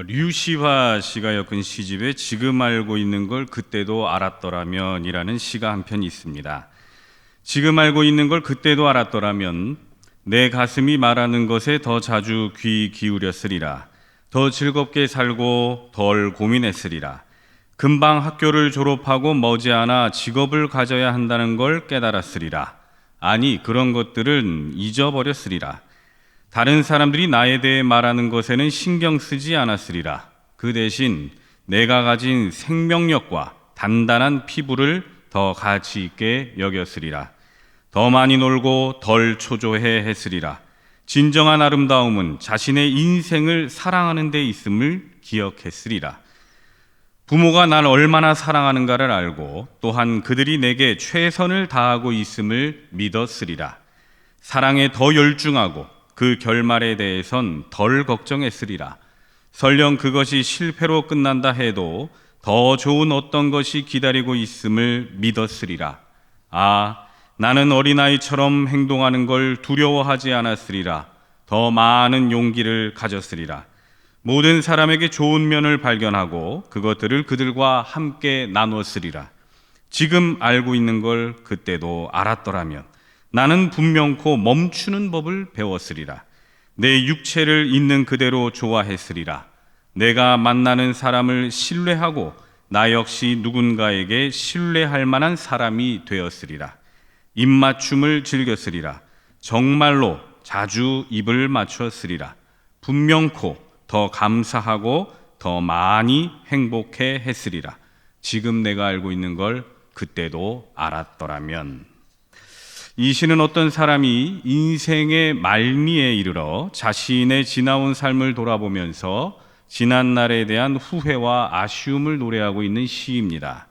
류시화 씨가 엮은 시집에 지금 알고 있는 걸 그때도 알았더라면 이라는 시가 한 편 있습니다. 지금 알고 있는 걸 그때도 알았더라면 내 가슴이 말하는 것에 더 자주 귀 기울였으리라. 더 즐겁게 살고 덜 고민했으리라. 금방 학교를 졸업하고 머지않아 직업을 가져야 한다는 걸 깨달았으리라. 아니, 그런 것들은 잊어버렸으리라. 다른 사람들이 나에 대해 말하는 것에는 신경 쓰지 않았으리라. 그 대신 내가 가진 생명력과 단단한 피부를 더 가치 있게 여겼으리라. 더 많이 놀고 덜 초조해 했으리라. 진정한 아름다움은 자신의 인생을 사랑하는 데 있음을 기억했으리라. 부모가 날 얼마나 사랑하는가를 알고 또한 그들이 내게 최선을 다하고 있음을 믿었으리라. 사랑에 더 열중하고 그 결말에 대해선 덜 걱정했으리라. 설령 그것이 실패로 끝난다 해도 더 좋은 어떤 것이 기다리고 있음을 믿었으리라. 아, 나는 어린아이처럼 행동하는 걸 두려워하지 않았으리라. 더 많은 용기를 가졌으리라. 모든 사람에게 좋은 면을 발견하고 그것들을 그들과 함께 나누었으리라. 지금 알고 있는 걸 그때도 알았더라면 나는 분명코 멈추는 법을 배웠으리라. 내 육체를 있는 그대로 좋아했으리라. 내가 만나는 사람을 신뢰하고 나 역시 누군가에게 신뢰할 만한 사람이 되었으리라. 입맞춤을 즐겼으리라. 정말로 자주 입을 맞추었으리라. 분명코 더 감사하고 더 많이 행복해 했으리라. 지금 내가 알고 있는 걸 그때도 알았더라면. 이 시는 어떤 사람이 인생의 말미에 이르러 자신의 지나온 삶을 돌아보면서 지난 날에 대한 후회와 아쉬움을 노래하고 있는 시입니다.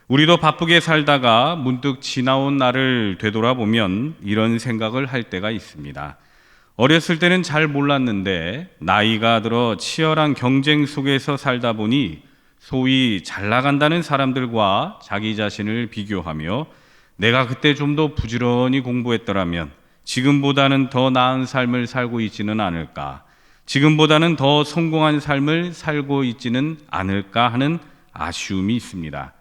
우리도 바쁘게 살다가 문득 지나온 날을 되돌아보면 이런 생각을 할 때가 있습니다. 어렸을 때는 잘 몰랐는데 나이가 들어 치열한 경쟁 속에서 살다 보니 소위 잘 나간다는 사람들과 자기 자신을 비교하며 내가 그때 좀 더 부지런히 공부했더라면 지금보다는 더 나은 삶을 살고 있지는 않을까, 지금보다는 더 성공한 삶을 살고 있지는 않을까 하는 아쉬움이 있습니다.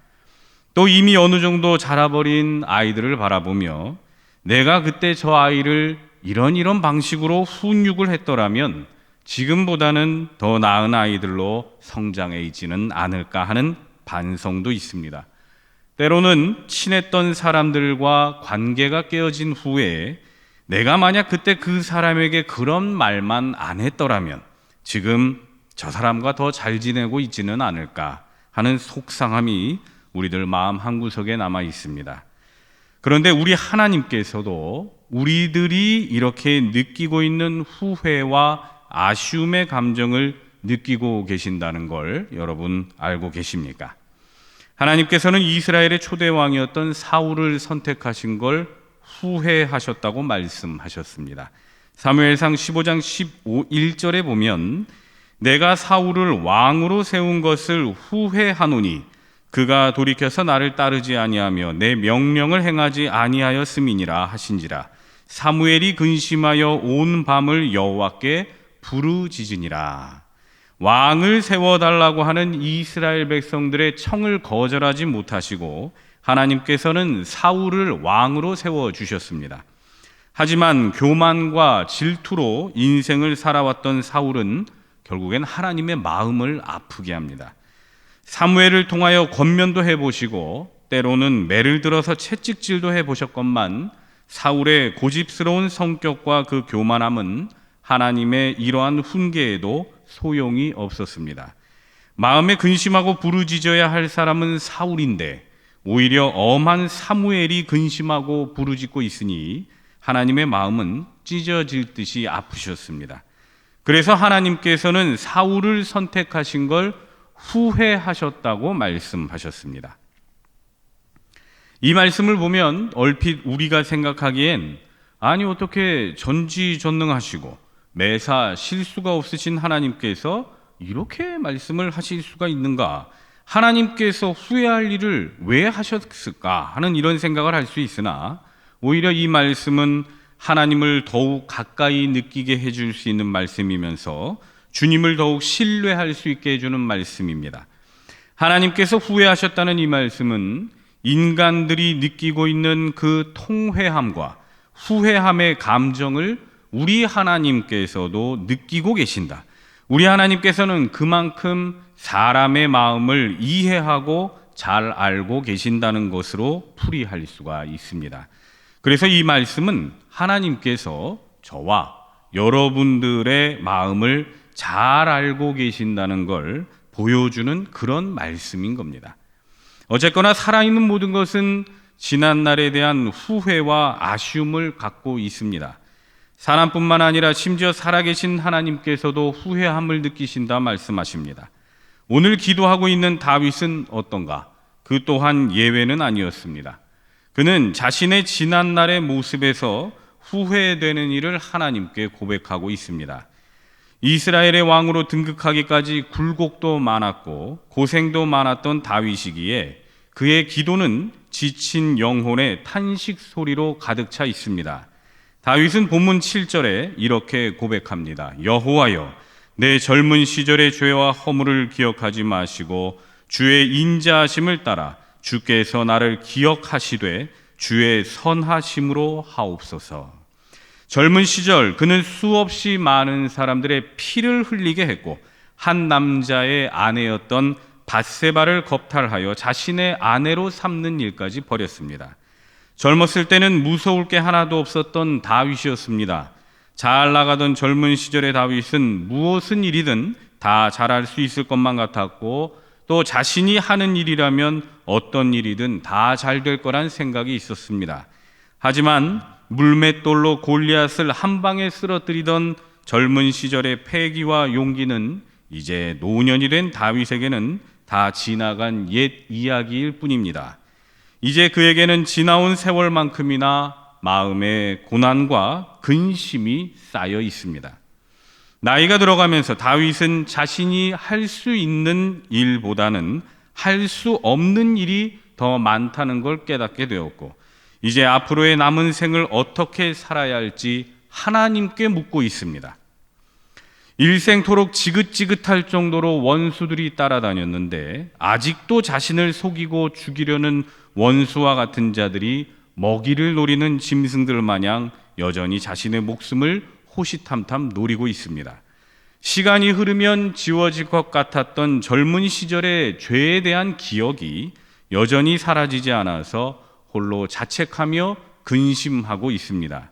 또 이미 어느 정도 자라버린 아이들을 바라보며 내가 그때 저 아이를 이런 방식으로 훈육을 했더라면 지금보다는 더 나은 아이들로 성장해 있지는 않을까 하는 반성도 있습니다. 때로는 친했던 사람들과 관계가 깨어진 후에 내가 만약 그때 그 사람에게 그런 말만 안 했더라면 지금 저 사람과 더 잘 지내고 있지는 않을까 하는 속상함이 우리들 마음 한구석에 남아 있습니다. 그런데 우리 하나님께서도 우리들이 이렇게 느끼고 있는 후회와 아쉬움의 감정을 느끼고 계신다는 걸 여러분 알고 계십니까? 하나님께서는 이스라엘의 초대 왕이었던 사울을 선택하신 걸 후회하셨다고 말씀하셨습니다. 사무엘상 15장 1절에 보면 내가 사울을 왕으로 세운 것을 후회하노니 그가 돌이켜서 나를 따르지 아니하며 내 명령을 행하지 아니하였음이니라 하신지라. 사무엘이 근심하여 온 밤을 여호와께 부르짖으니라. 왕을 세워달라고 하는 이스라엘 백성들의 청을 거절하지 못하시고 하나님께서는 사울을 왕으로 세워주셨습니다. 하지만 교만과 질투로 인생을 살아왔던 사울은 결국엔 하나님의 마음을 아프게 합니다. 사무엘을 통하여 권면도 해보시고 때로는 매를 들어서 채찍질도 해보셨건만 사울의 고집스러운 성격과 그 교만함은 하나님의 이러한 훈계에도 소용이 없었습니다. 마음에 근심하고 부르짖어야 할 사람은 사울인데 오히려 엄한 사무엘이 근심하고 부르짖고 있으니 하나님의 마음은 찢어질 듯이 아프셨습니다. 그래서 하나님께서는 사울을 선택하신 걸 후회하셨다고 말씀하셨습니다. 이 말씀을 보면 얼핏 우리가 생각하기엔 아니 어떻게 전지전능하시고 매사 실수가 없으신 하나님께서 이렇게 말씀을 하실 수가 있는가? 하나님께서 후회할 일을 왜 하셨을까? 하는 이런 생각을 할 수 있으나 오히려 이 말씀은 하나님을 더욱 가까이 느끼게 해줄 수 있는 말씀이면서 주님을 더욱 신뢰할 수 있게 해주는 말씀입니다. 하나님께서 후회하셨다는 이 말씀은 인간들이 느끼고 있는 그 통회함과 후회함의 감정을 우리 하나님께서도 느끼고 계신다. 우리 하나님께서는 그만큼 사람의 마음을 이해하고 잘 알고 계신다는 것으로 풀이할 수가 있습니다. 그래서 이 말씀은 하나님께서 저와 여러분들의 마음을 잘 알고 계신다는 걸 보여주는 그런 말씀인 겁니다. 어쨌거나 살아있는 모든 것은 지난날에 대한 후회와 아쉬움을 갖고 있습니다. 사람뿐만 아니라 심지어 살아계신 하나님께서도 후회함을 느끼신다 말씀하십니다. 오늘 기도하고 있는 다윗은 어떤가? 그 또한 예외는 아니었습니다. 그는 자신의 지난날의 모습에서 후회되는 일을 하나님께 고백하고 있습니다. 이스라엘의 왕으로 등극하기까지 굴곡도 많았고 고생도 많았던 다윗이기에 그의 기도는 지친 영혼의 탄식 소리로 가득 차 있습니다. 다윗은 본문 7절에 이렇게 고백합니다. 여호와여, 내 젊은 시절의 죄와 허물을 기억하지 마시고 주의 인자하심을 따라 주께서 나를 기억하시되 주의 선하심으로 하옵소서. 젊은 시절 그는 수없이 많은 사람들의 피를 흘리게 했고 한 남자의 아내였던 밧세바를 겁탈하여 자신의 아내로 삼는 일까지 벌였습니다. 젊었을 때는 무서울 게 하나도 없었던 다윗이었습니다. 잘 나가던 젊은 시절의 다윗은 무엇은 일이든 다 잘할 수 있을 것만 같았고 또 자신이 하는 일이라면 어떤 일이든 다 잘 될 거란 생각이 있었습니다. 하지만 물맷돌로 골리앗을 한 방에 쓰러뜨리던 젊은 시절의 패기와 용기는 이제 노년이 된 다윗에게는 다 지나간 옛 이야기일 뿐입니다. 이제 그에게는 지나온 세월만큼이나 마음의 고난과 근심이 쌓여 있습니다. 나이가 들어가면서 다윗은 자신이 할 수 있는 일보다는 할 수 없는 일이 더 많다는 걸 깨닫게 되었고 이제 앞으로의 남은 생을 어떻게 살아야 할지 하나님께 묻고 있습니다. 일생토록 지긋지긋할 정도로 원수들이 따라다녔는데 아직도 자신을 속이고 죽이려는 원수와 같은 자들이 먹이를 노리는 짐승들 마냥 여전히 자신의 목숨을 호시탐탐 노리고 있습니다. 시간이 흐르면 지워질 것 같았던 젊은 시절의 죄에 대한 기억이 여전히 사라지지 않아서 홀로 자책하며 근심하고 있습니다.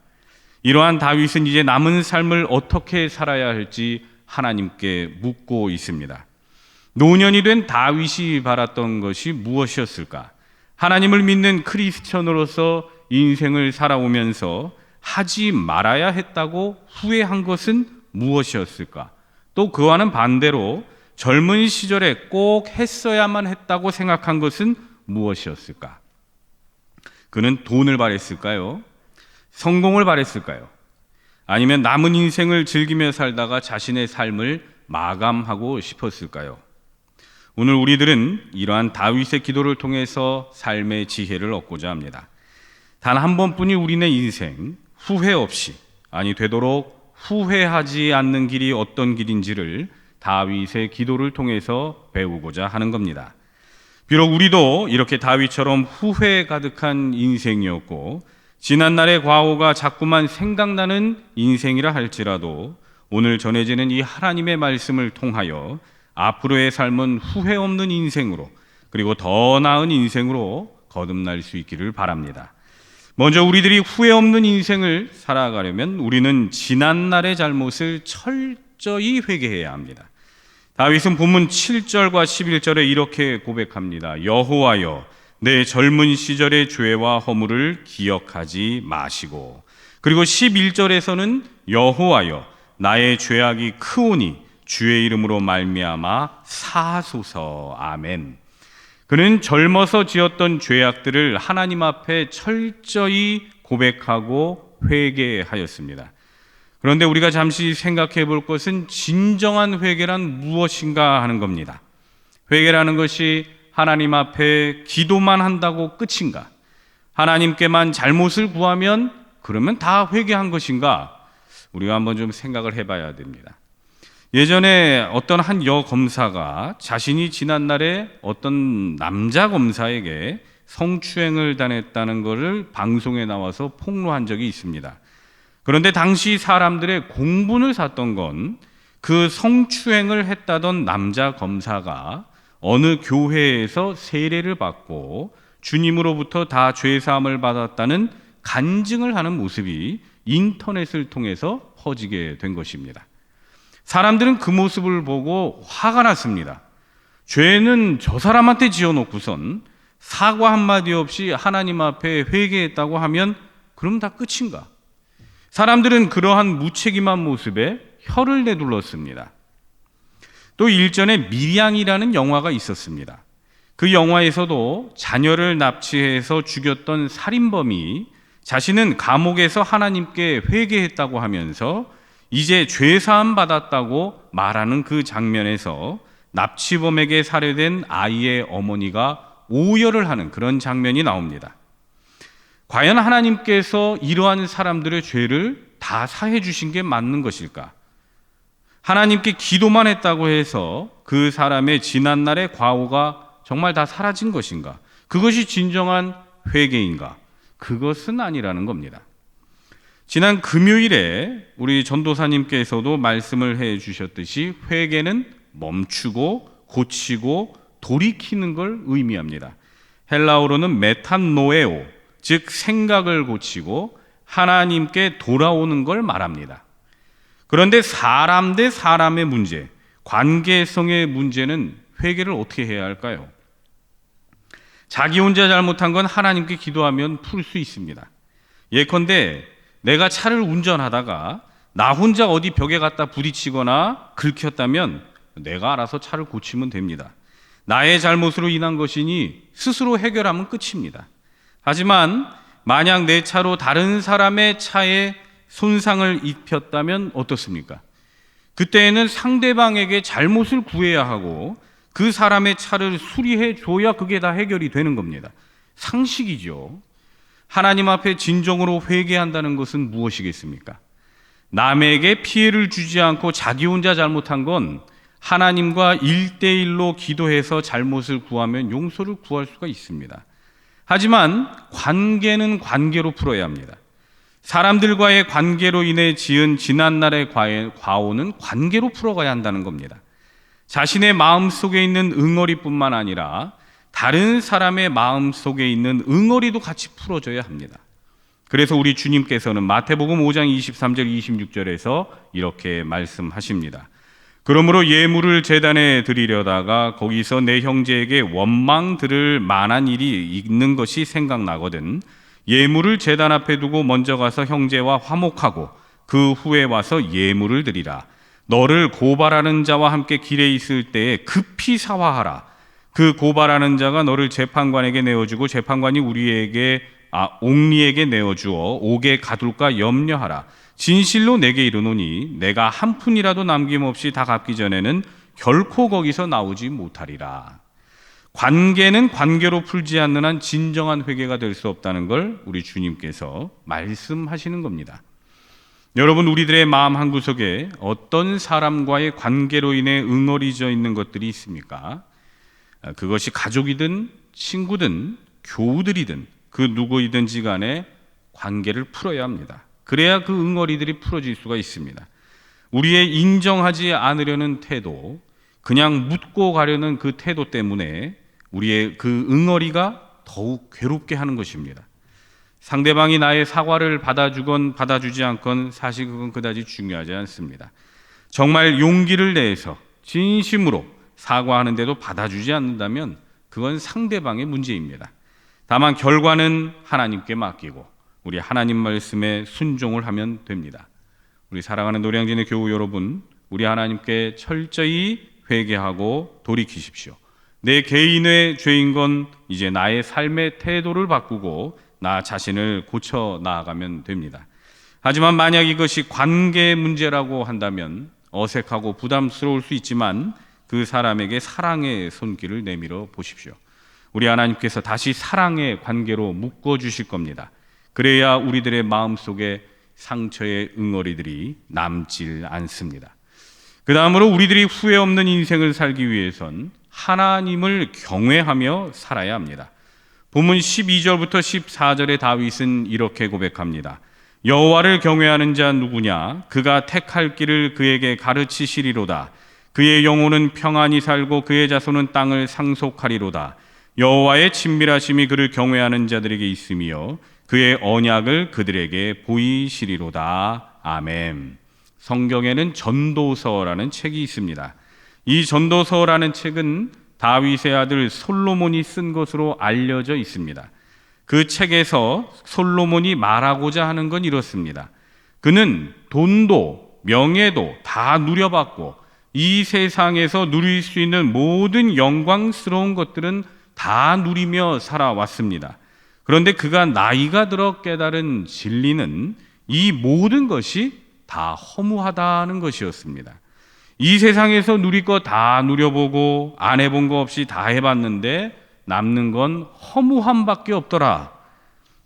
이러한 다윗은 이제 남은 삶을 어떻게 살아야 할지 하나님께 묻고 있습니다. 노년이 된 다윗이 바랐던 것이 무엇이었을까? 하나님을 믿는 크리스천으로서 인생을 살아오면서 하지 말아야 했다고 후회한 것은 무엇이었을까? 또 그와는 반대로 젊은 시절에 꼭 했어야만 했다고 생각한 것은 무엇이었을까? 그는 돈을 바랬을까요? 성공을 바랬을까요? 아니면 남은 인생을 즐기며 살다가 자신의 삶을 마감하고 싶었을까요? 오늘 우리들은 이러한 다윗의 기도를 통해서 삶의 지혜를 얻고자 합니다. 단 한 번뿐이 우리네 인생 후회 없이, 아니 되도록 후회하지 않는 길이 어떤 길인지를 다윗의 기도를 통해서 배우고자 하는 겁니다. 비록 우리도 이렇게 다윗처럼 후회 가득한 인생이었고 지난날의 과오가 자꾸만 생각나는 인생이라 할지라도 오늘 전해지는 이 하나님의 말씀을 통하여 앞으로의 삶은 후회 없는 인생으로 그리고 더 나은 인생으로 거듭날 수 있기를 바랍니다. 먼저 우리들이 후회 없는 인생을 살아가려면 우리는 지난날의 잘못을 철저히 회개해야 합니다. 다윗은 본문 7절과 11절에 이렇게 고백합니다. 여호와여, 내 젊은 시절의 죄와 허물을 기억하지 마시고. 그리고 11절에서는 여호와여, 나의 죄악이 크오니 주의 이름으로 말미암아 사하소서. 아멘. 그는 젊어서 지었던 죄악들을 하나님 앞에 철저히 고백하고 회개하였습니다. 그런데 우리가 잠시 생각해 볼 것은 진정한 회개란 무엇인가 하는 겁니다. 회개라는 것이 하나님 앞에 기도만 한다고 끝인가? 하나님께만 잘못을 구하면 그러면 다 회개한 것인가? 우리가 한번 좀 생각을 해봐야 됩니다. 예전에 어떤 한 여검사가 자신이 지난날에 어떤 남자 검사에게 성추행을 당했다는 것을 방송에 나와서 폭로한 적이 있습니다. 그런데 당시 사람들의 공분을 샀던 건 그 성추행을 했다던 남자 검사가 어느 교회에서 세례를 받고 주님으로부터 다 죄사함을 받았다는 간증을 하는 모습이 인터넷을 통해서 퍼지게 된 것입니다. 사람들은 그 모습을 보고 화가 났습니다. 죄는 저 사람한테 지어놓고선 사과 한마디 없이 하나님 앞에 회개했다고 하면 그럼 다 끝인가? 사람들은 그러한 무책임한 모습에 혀를 내둘렀습니다. 또 일전에 밀양이라는 영화가 있었습니다. 그 영화에서도 자녀를 납치해서 죽였던 살인범이 자신은 감옥에서 하나님께 회개했다고 하면서 이제 죄사함 받았다고 말하는 그 장면에서 납치범에게 살해된 아이의 어머니가 오열을 하는 그런 장면이 나옵니다. 과연 하나님께서 이러한 사람들의 죄를 다 사해 주신 게 맞는 것일까? 하나님께 기도만 했다고 해서 그 사람의 지난날의 과오가 정말 다 사라진 것인가? 그것이 진정한 회개인가? 그것은 아니라는 겁니다. 지난 금요일에 우리 전도사님께서도 말씀을 해 주셨듯이 회개는 멈추고 고치고 돌이키는 걸 의미합니다. 헬라어로는 메탄노에오, 즉 생각을 고치고 하나님께 돌아오는 걸 말합니다. 그런데 사람 대 사람의 문제, 관계성의 문제는 회개를 어떻게 해야 할까요? 자기 혼자 잘못한 건 하나님께 기도하면 풀 수 있습니다. 예컨대 내가 차를 운전하다가 나 혼자 어디 벽에 갖다 부딪히거나 긁혔다면 내가 알아서 차를 고치면 됩니다. 나의 잘못으로 인한 것이니 스스로 해결하면 끝입니다. 하지만 만약 내 차로 다른 사람의 차에 손상을 입혔다면 어떻습니까? 그때에는 상대방에게 잘못을 구해야 하고 그 사람의 차를 수리해 줘야 그게 다 해결이 되는 겁니다. 상식이죠. 하나님 앞에 진정으로 회개한다는 것은 무엇이겠습니까? 남에게 피해를 주지 않고 자기 혼자 잘못한 건 하나님과 1대1로 기도해서 잘못을 구하면 용서를 구할 수가 있습니다. 하지만 관계는 관계로 풀어야 합니다. 사람들과의 관계로 인해 지은 지난날의 과오는 관계로 풀어가야 한다는 겁니다. 자신의 마음 속에 있는 응어리뿐만 아니라 다른 사람의 마음 속에 있는 응어리도 같이 풀어줘야 합니다. 그래서 우리 주님께서는 마태복음 5장 23절 26절에서 이렇게 말씀하십니다. 그러므로 예물을 제단에 드리려다가 거기서 내 형제에게 원망 들을 만한 일이 있는 것이 생각나거든 예물을 제단 앞에 두고 먼저 가서 형제와 화목하고 그 후에 와서 예물을 드리라. 너를 고발하는 자와 함께 길에 있을 때에 급히 사화하라. 그 고발하는 자가 너를 재판관에게 내어주고 재판관이 옥리에게 내어주어 옥에 가둘까 염려하라. 진실로 내게 이르노니 내가 한 푼이라도 남김없이 다 갚기 전에는 결코 거기서 나오지 못하리라. 관계는 관계로 풀지 않는 한 진정한 회개가 될 수 없다는 걸 우리 주님께서 말씀하시는 겁니다. 여러분, 우리들의 마음 한구석에 어떤 사람과의 관계로 인해 응어리져 있는 것들이 있습니까? 그것이 가족이든 친구든 교우들이든 그 누구이든지 간에 관계를 풀어야 합니다. 그래야 그 응어리들이 풀어질 수가 있습니다. 우리의 인정하지 않으려는 태도, 그냥 묻고 가려는 그 태도 때문에 우리의 그 응어리가 더욱 괴롭게 하는 것입니다. 상대방이 나의 사과를 받아주건 받아주지 않건 사실 그건 그다지 중요하지 않습니다. 정말 용기를 내서 진심으로 사과하는데도 받아주지 않는다면 그건 상대방의 문제입니다. 다만 결과는 하나님께 맡기고 우리 하나님 말씀에 순종을 하면 됩니다. 우리 사랑하는 노량진의 교우 여러분, 우리 하나님께 철저히 회개하고 돌이키십시오. 내 개인의 죄인 건 이제 나의 삶의 태도를 바꾸고 나 자신을 고쳐 나아가면 됩니다. 하지만 만약 이것이 관계 문제라고 한다면 어색하고 부담스러울 수 있지만 그 사람에게 사랑의 손길을 내밀어 보십시오. 우리 하나님께서 다시 사랑의 관계로 묶어주실 겁니다. 그래야 우리들의 마음속에 상처의 응어리들이 남질 않습니다. 그 다음으로 우리들이 후회 없는 인생을 살기 위해선 하나님을 경외하며 살아야 합니다. 본문 12절부터 14절에 다윗은 이렇게 고백합니다. 여호와를 경외하는 자 누구냐? 그가 택할 길을 그에게 가르치시리로다. 그의 영혼은 평안히 살고 그의 자손은 땅을 상속하리로다. 여호와의 친밀하심이 그를 경외하는 자들에게 있으며 그의 언약을 그들에게 보이시리로다. 아멘. 성경에는 전도서라는 책이 있습니다. 이 전도서라는 책은 다윗의 아들 솔로몬이 쓴 것으로 알려져 있습니다. 그 책에서 솔로몬이 말하고자 하는 건 이렇습니다. 그는 돈도 명예도 다 누려봤고 이 세상에서 누릴 수 있는 모든 영광스러운 것들은 다 누리며 살아왔습니다. 그런데 그가 나이가 들어 깨달은 진리는 이 모든 것이 다 허무하다는 것이었습니다. 이 세상에서 누릴 거 다 누려보고 안 해본 거 없이 다 해봤는데 남는 건 허무함밖에 없더라.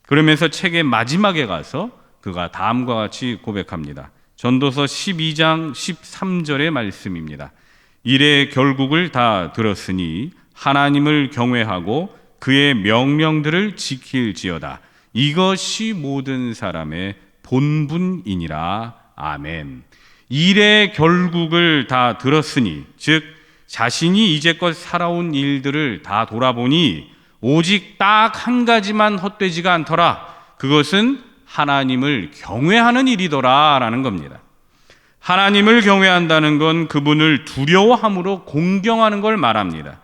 그러면서 책의 마지막에 가서 그가 다음과 같이 고백합니다. 전도서 12장 13절의 말씀입니다. 이래 결국을 다 들었으니 하나님을 경외하고 그의 명령들을 지킬지어다. 이것이 모든 사람의 본분이니라. 아멘. 일의 결국을 다 들었으니, 즉 자신이 이제껏 살아온 일들을 다 돌아보니 오직 딱 한 가지만 헛되지가 않더라. 그것은 하나님을 경외하는 일이더라 라는 겁니다. 하나님을 경외한다는 건 그분을 두려워함으로 공경하는 걸 말합니다.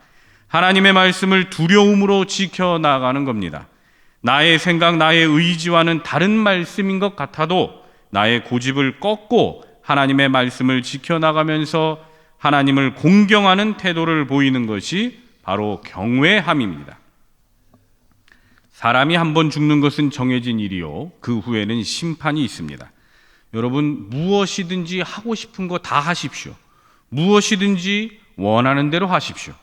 하나님의 말씀을 두려움으로 지켜나가는 겁니다. 나의 생각, 나의 의지와는 다른 말씀인 것 같아도 나의 고집을 꺾고 하나님의 말씀을 지켜나가면서 하나님을 공경하는 태도를 보이는 것이 바로 경외함입니다. 사람이 한 번 죽는 것은 정해진 일이요, 그 후에는 심판이 있습니다. 여러분, 무엇이든지 하고 싶은 거 다 하십시오. 무엇이든지 원하는 대로 하십시오.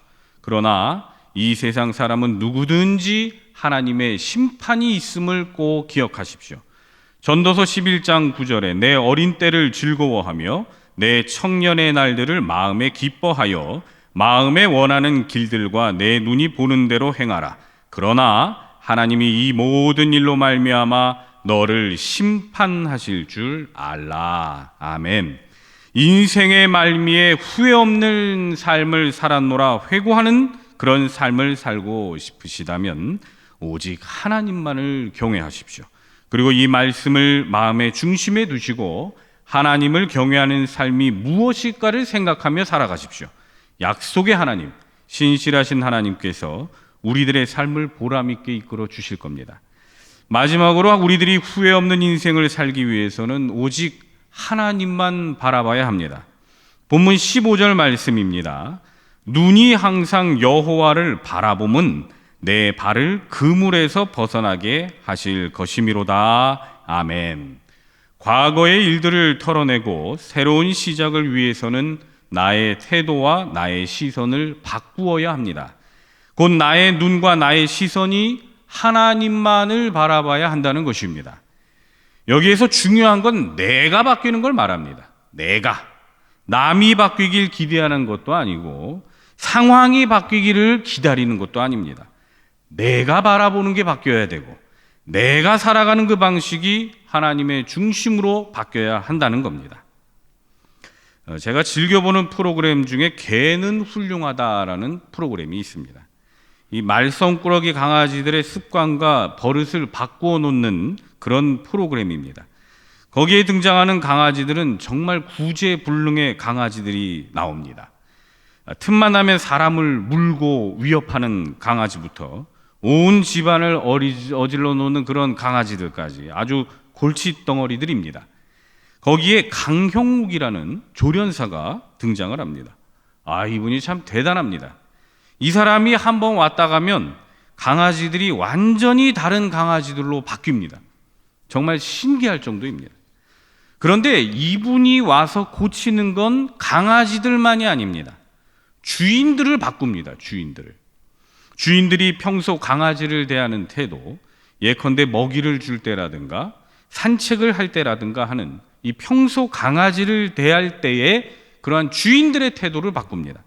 그러나 이 세상 사람은 누구든지 하나님의 심판이 있음을 꼭 기억하십시오. 전도서 11장 9절에 내 어린 때를 즐거워하며 내 청년의 날들을 마음에 기뻐하여 마음에 원하는 길들과 내 눈이 보는 대로 행하라. 그러나 하나님이 이 모든 일로 말미암아 너를 심판하실 줄 알라. 아멘. 인생의 말미에 후회 없는 삶을 살았노라 회고하는 그런 삶을 살고 싶으시다면 오직 하나님만을 경외하십시오. 그리고 이 말씀을 마음의 중심에 두시고 하나님을 경외하는 삶이 무엇일까를 생각하며 살아가십시오. 약속의 하나님, 신실하신 하나님께서 우리들의 삶을 보람있게 이끌어 주실 겁니다. 마지막으로 우리들이 후회 없는 인생을 살기 위해서는 오직 하나님만 바라봐야 합니다. 본문 15절 말씀입니다. 눈이 항상 여호와를 바라보면 내 발을 그물에서 벗어나게 하실 것이미로다. 아멘. 과거의 일들을 털어내고 새로운 시작을 위해서는 나의 태도와 나의 시선을 바꾸어야 합니다. 곧 나의 눈과 나의 시선이 하나님만을 바라봐야 한다는 것입니다. 여기에서 중요한 건 내가 바뀌는 걸 말합니다. 내가. 남이 바뀌길 기대하는 것도 아니고 상황이 바뀌기를 기다리는 것도 아닙니다. 내가 바라보는 게 바뀌어야 되고 내가 살아가는 그 방식이 하나님의 중심으로 바뀌어야 한다는 겁니다. 제가 즐겨보는 프로그램 중에 개는 훌륭하다라는 프로그램이 있습니다. 이 말썽꾸러기 강아지들의 습관과 버릇을 바꾸어 놓는 그런 프로그램입니다. 거기에 등장하는 강아지들은 정말 구제불능의 강아지들이 나옵니다. 틈만 나면 사람을 물고 위협하는 강아지부터 온 집안을 어질러 놓는 그런 강아지들까지 아주 골칫덩어리들입니다. 거기에 강형욱이라는 조련사가 등장을 합니다. 이분이 참 대단합니다. 이 사람이 한번 왔다 가면 강아지들이 완전히 다른 강아지들로 바뀝니다. 정말 신기할 정도입니다. 그런데 이분이 와서 고치는 건 강아지들만이 아닙니다. 주인들을 바꿉니다. 주인들이 평소 강아지를 대하는 태도, 예컨대 먹이를 줄 때라든가 산책을 할 때라든가 하는 이 평소 강아지를 대할 때의 그러한 주인들의 태도를 바꿉니다.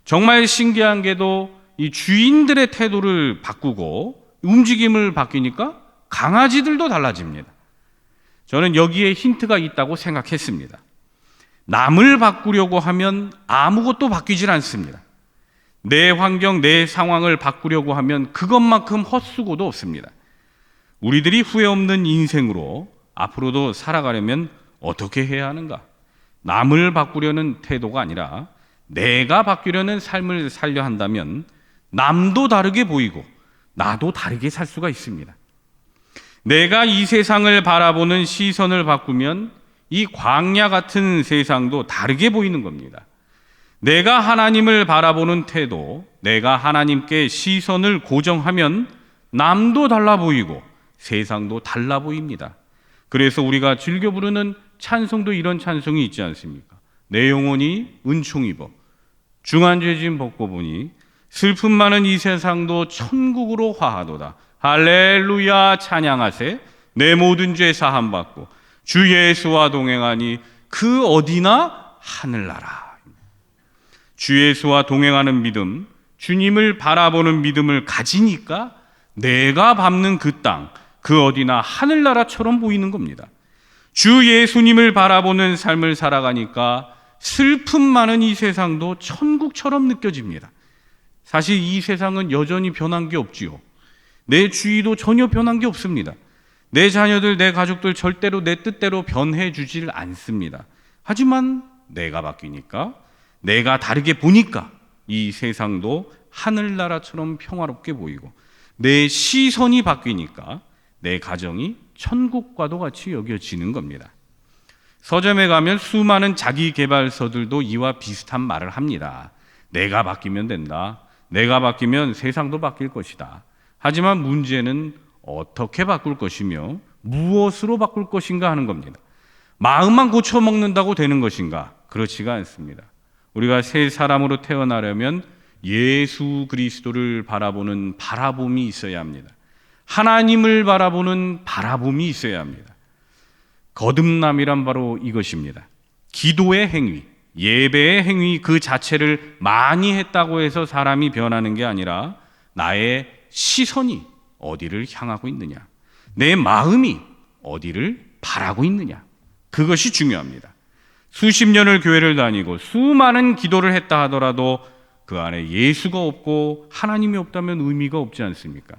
정말 신기한 게도 이 주인들의 태도를 바꾸고 움직임을 바뀌니까 강아지들도 달라집니다. 저는 여기에 힌트가 있다고 생각했습니다. 남을 바꾸려고 하면 아무것도 바뀌질 않습니다. 내 환경, 내 상황을 바꾸려고 하면 그것만큼 헛수고도 없습니다. 우리들이 후회 없는 인생으로 앞으로도 살아가려면 어떻게 해야 하는가? 남을 바꾸려는 태도가 아니라 내가 바뀌려는 삶을 살려 한다면 남도 다르게 보이고 나도 다르게 살 수가 있습니다. 내가 이 세상을 바라보는 시선을 바꾸면 이 광야 같은 세상도 다르게 보이는 겁니다. 내가 하나님을 바라보는 태도, 내가 하나님께 시선을 고정하면 남도 달라 보이고 세상도 달라 보입니다. 그래서 우리가 즐겨 부르는 찬송도 이런 찬송이 있지 않습니까? 내 영혼이 은총 입어 중한 죄짐 벗고 보니 슬픔 많은 이 세상도 천국으로 화하도다. 할렐루야 찬양하세. 내 모든 죄 사함 받고 주 예수와 동행하니 그 어디나 하늘나라. 주 예수와 동행하는 믿음, 주님을 바라보는 믿음을 가지니까 내가 밟는 그 땅, 그 어디나 하늘나라처럼 보이는 겁니다. 주 예수님을 바라보는 삶을 살아가니까 슬픔 많은 이 세상도 천국처럼 느껴집니다. 사실 이 세상은 여전히 변한 게 없지요. 내 주위도 전혀 변한 게 없습니다. 내 자녀들, 내 가족들 절대로 내 뜻대로 변해 주질 않습니다. 하지만 내가 바뀌니까, 내가 다르게 보니까 이 세상도 하늘나라처럼 평화롭게 보이고, 내 시선이 바뀌니까 내 가정이 천국과도 같이 여겨지는 겁니다. 서점에 가면 수많은 자기계발서들도 이와 비슷한 말을 합니다. 내가 바뀌면 된다. 내가 바뀌면 세상도 바뀔 것이다. 하지만 문제는 어떻게 바꿀 것이며 무엇으로 바꿀 것인가 하는 겁니다. 마음만 고쳐먹는다고 되는 것인가? 그렇지가 않습니다. 우리가 새 사람으로 태어나려면 예수 그리스도를 바라보는 바라봄이 있어야 합니다. 하나님을 바라보는 바라봄이 있어야 합니다. 거듭남이란 바로 이것입니다. 기도의 행위, 예배의 행위 그 자체를 많이 했다고 해서 사람이 변하는 게 아니라 나의 시선이 어디를 향하고 있느냐, 내 마음이 어디를 바라고 있느냐, 그것이 중요합니다. 수십 년을 교회를 다니고 수많은 기도를 했다 하더라도 그 안에 예수가 없고 하나님이 없다면 의미가 없지 않습니까?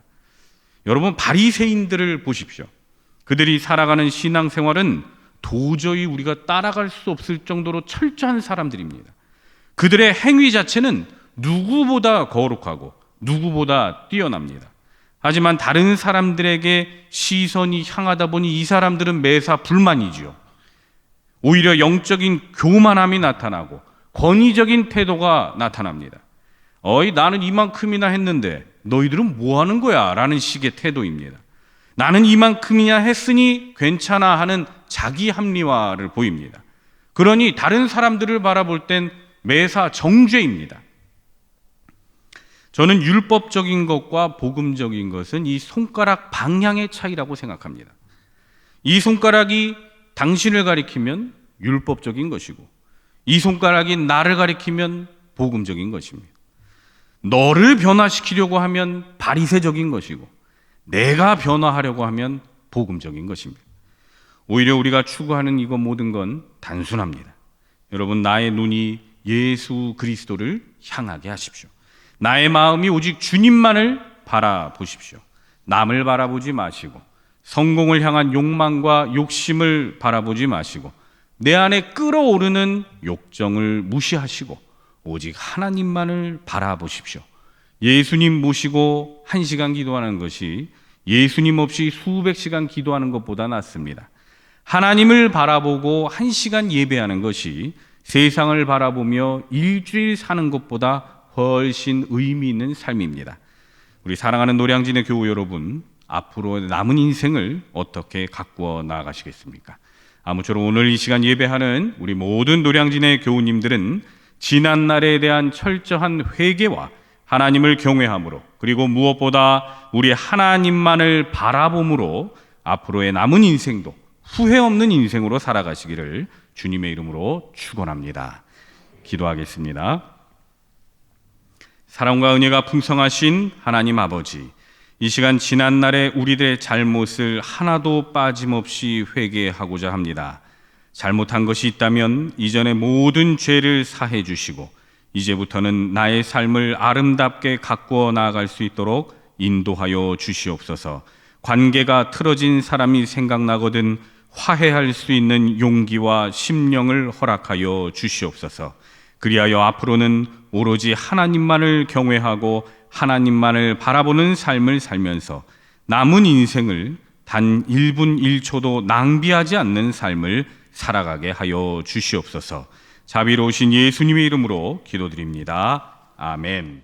여러분, 바리새인들을 보십시오. 그들이 살아가는 신앙생활은 도저히 우리가 따라갈 수 없을 정도로 철저한 사람들입니다. 그들의 행위 자체는 누구보다 거룩하고 누구보다 뛰어납니다. 하지만 다른 사람들에게 시선이 향하다 보니 이 사람들은 매사 불만이지요. 오히려 영적인 교만함이 나타나고 권위적인 태도가 나타납니다. 나는 이만큼이나 했는데 너희들은 뭐 하는 거야? 라는 식의 태도입니다. 나는 이만큼이나 했으니 괜찮아 하는 자기 합리화를 보입니다. 그러니 다른 사람들을 바라볼 땐 매사 정죄입니다. 저는 율법적인 것과 복음적인 것은 이 손가락 방향의 차이라고 생각합니다. 이 손가락이 당신을 가리키면 율법적인 것이고, 이 손가락이 나를 가리키면 복음적인 것입니다. 너를 변화시키려고 하면 바리새적인 것이고, 내가 변화하려고 하면 복음적인 것입니다. 오히려 우리가 추구하는 이것 모든 건 단순합니다. 여러분, 나의 눈이 예수 그리스도를 향하게 하십시오. 나의 마음이 오직 주님만을 바라보십시오. 남을 바라보지 마시고, 성공을 향한 욕망과 욕심을 바라보지 마시고, 내 안에 끓어오르는 욕정을 무시하시고 오직 하나님만을 바라보십시오. 예수님 모시고 1시간 기도하는 것이 예수님 없이 수백 시간 기도하는 것보다 낫습니다. 하나님을 바라보고 1시간 예배하는 것이 세상을 바라보며 일주일 사는 것보다 훨씬 의미 있는 삶입니다. 우리 사랑하는 노량진의 교우 여러분, 앞으로 남은 인생을 어떻게 가꾸어 나아가시겠습니까? 아무쪼록 오늘 이 시간 예배하는 우리 모든 노량진의 교우님들은 지난 날에 대한 철저한 회개와 하나님을 경외함으로, 그리고 무엇보다 우리 하나님만을 바라봄으로 앞으로의 남은 인생도 후회 없는 인생으로 살아가시기를 주님의 이름으로 축원합니다. 기도하겠습니다. 사랑과 은혜가 풍성하신 하나님 아버지, 이 시간 지난 날에 우리들의 잘못을 하나도 빠짐없이 회개하고자 합니다. 잘못한 것이 있다면 이전의 모든 죄를 사해 주시고 이제부터는 나의 삶을 아름답게 가꾸어 나아갈 수 있도록 인도하여 주시옵소서. 관계가 틀어진 사람이 생각나거든 화해할 수 있는 용기와 심령을 허락하여 주시옵소서. 그리하여 앞으로는 오로지 하나님만을 경외하고 하나님만을 바라보는 삶을 살면서 남은 인생을 단 1분 1초도 낭비하지 않는 삶을 살아가게 하여 주시옵소서. 자비로우신 예수님의 이름으로 기도드립니다. 아멘.